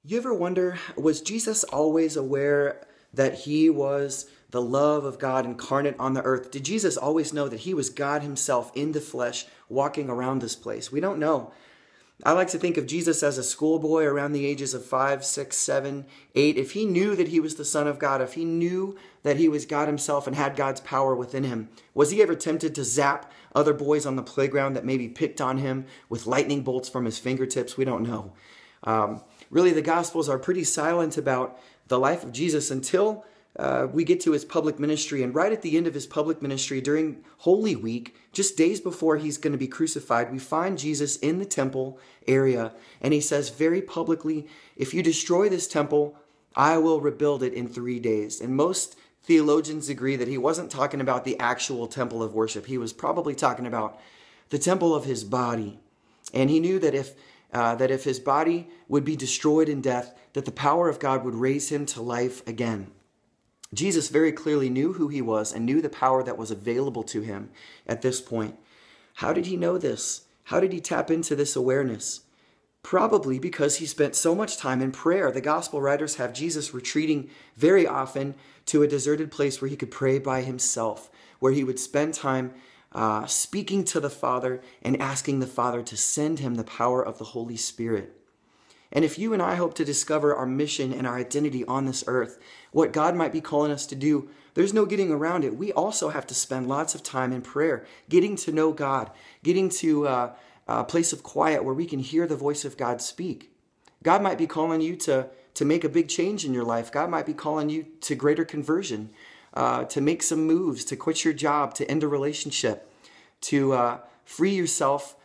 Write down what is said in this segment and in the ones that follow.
You ever wonder, was Jesus always aware that he was the love of God incarnate on the earth? Did Jesus always know that he was God himself in the flesh walking around this place? We don't know. I like to think of Jesus as a schoolboy around the ages of 5, 6, 7, 8. If he knew that he was the Son of God, if he knew that he was God himself and had God's power within him, was he ever tempted to zap other boys on the playground that maybe picked on him with lightning bolts from his fingertips? We don't know. Really, the Gospels are pretty silent about the life of Jesus until we get to his public ministry. And right at the end of his public ministry, during Holy Week, just days before he's going to be crucified, we find Jesus in the temple area. And he says very publicly, if you destroy this temple, I will rebuild it in 3 days. And most theologians agree that he wasn't talking about the actual temple of worship. He was probably talking about the temple of his body. And he knew that if his body would be destroyed in death, that the power of God would raise him to life again. Jesus very clearly knew who he was and knew the power that was available to him at this point. How did he know this? How did he tap into this awareness? Probably because he spent so much time in prayer. The gospel writers have Jesus retreating very often to a deserted place where he could pray by himself, where he would spend time speaking to the Father and asking the Father to send him the power of the Holy Spirit. And if you and I hope to discover our mission and our identity on this earth, what God might be calling us to do, there's no getting around it. We also have to spend lots of time in prayer, getting to know God, getting to a place of quiet where we can hear the voice of God speak. God might be calling you to make a big change in your life. God might be calling you to greater conversion, to make some moves, to quit your job, to end a relationship, to free yourself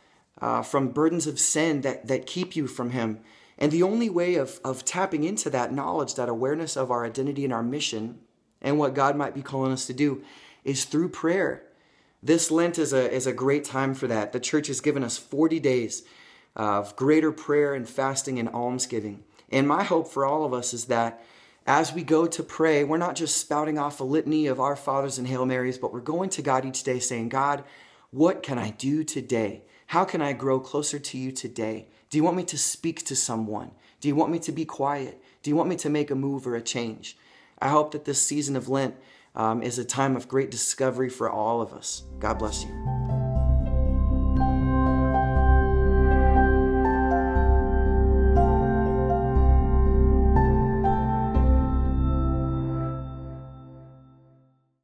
from burdens of sin that keep you from him. And the only way of tapping into that knowledge, that awareness of our identity and our mission and what God might be calling us to do is through prayer. This Lent is a great time for that. The church has given us 40 days of greater prayer and fasting and almsgiving. And my hope for all of us is that as we go to pray, we're not just spouting off a litany of Our Fathers and Hail Marys, but we're going to God each day saying, God, what can I do today? How can I grow closer to you today? Do you want me to speak to someone? Do you want me to be quiet? Do you want me to make a move or a change? I hope that this season of Lent is a time of great discovery for all of us. God bless you.